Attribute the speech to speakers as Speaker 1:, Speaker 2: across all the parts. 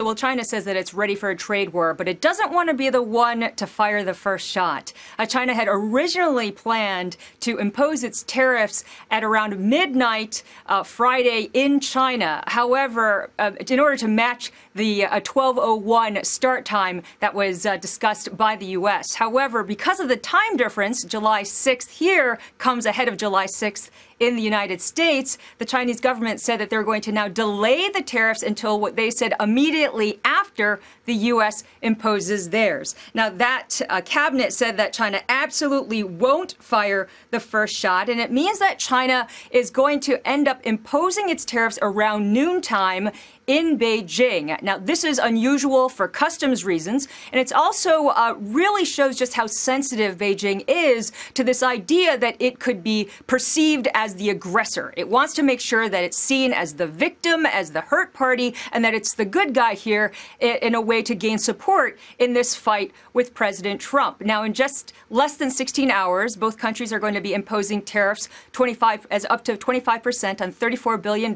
Speaker 1: Well, China says that it's ready for a trade war, but it doesn't want to be the one to fire the first shot. China had originally planned to impose its tariffs at around midnight Friday in China. However, in order to match the 12:01 start time that was discussed by the U.S. However, because of the time difference, July 6th here comes ahead of July 6th in the United States. The Chinese government said that they're going to now delay the tariffs until what they said immediately after the U.S. imposes theirs. Now, that cabinet said that China absolutely won't fire the first shot, and it means that China is going to end up imposing its tariffs around noontime in Beijing. Now, this is unusual for customs reasons, and it's also really shows just how sensitive Beijing is to this idea that it could be perceived as the aggressor. It wants to make sure that it's seen as the victim, as the hurt party, and that it's the good guy here in a way to gain support in this fight with President Trump. Now, in just less than 16 hours, both countries are going to be imposing tariffs up to 25% on $34 billion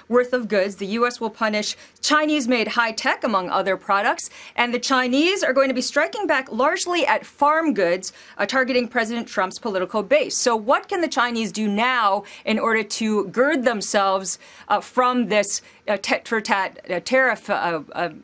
Speaker 1: worth of goods. The U.S. will punish Chinese-made high-tech, among other products, and the Chinese are going to be striking back largely at farm goods, targeting President Trump's political base. So what can the Chinese do now in order to gird themselves from this tit-for-tat tariff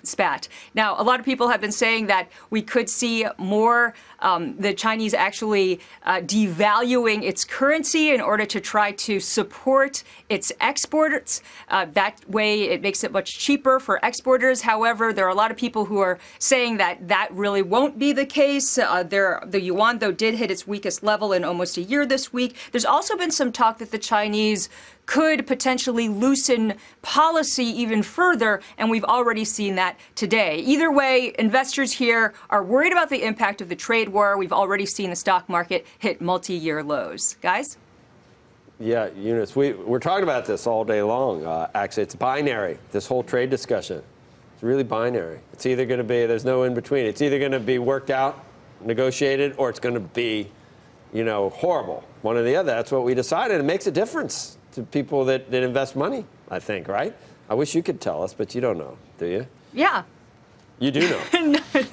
Speaker 1: spat? Now, a lot of people have been saying that we could see more the Chinese actually devaluing its currency in order to try to support its exports. That way, it makes it much cheaper for exporters. However, there are a lot of people who are saying that that really won't be the case. The yuan, though, did hit its weakest level in almost a year this week. There's also been some talk that the Chinese could potentially loosen policy even further, and we've already seen that today. Either way, investors here are worried about the impact of the trade war. We've already seen the stock market hit multi-year lows. Guys?
Speaker 2: Yeah, Eunice, we're talking about this all day long. Actually, it's binary, this whole trade discussion. It's really binary. It's either going to be, there's no in between. It's either going to be worked out, negotiated, or it's going to be, horrible. One or the other. That's what we decided. It makes a difference to people that invest money, I think, right? I wish you could tell us, but you don't know, do you?
Speaker 1: Yeah.
Speaker 2: You do know.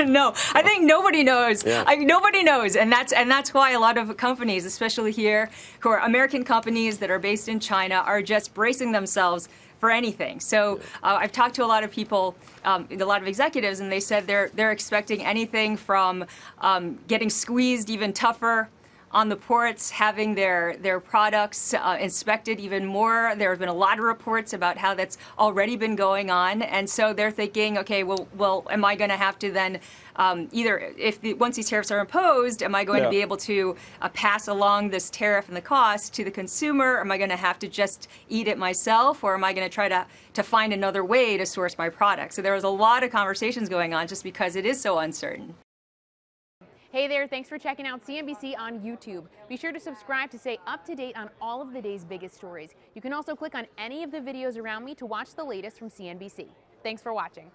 Speaker 1: No, I think nobody knows.
Speaker 2: Yeah.
Speaker 1: Nobody knows, and that's why a lot of companies, especially here, who are American companies that are based in China, are just bracing themselves for anything. So I've talked to a lot of people, a lot of executives, and they said they're expecting anything from getting squeezed even tougher on the ports, having their products inspected even more. There have been a lot of reports about how that's already been going on, and so they're thinking, okay, well, am I going to have to then either once these tariffs are imposed, am I going to be able to pass along this tariff and the cost to the consumer? Am I going to have to just eat it myself, or am I going to try to find another way to source my product? So there was a lot of conversations going on just because it is so uncertain.
Speaker 3: Hey there, thanks for checking out CNBC on YouTube. Be sure to subscribe to stay up to date on all of the day's biggest stories. You can also click on any of the videos around me to watch the latest from CNBC. Thanks for watching.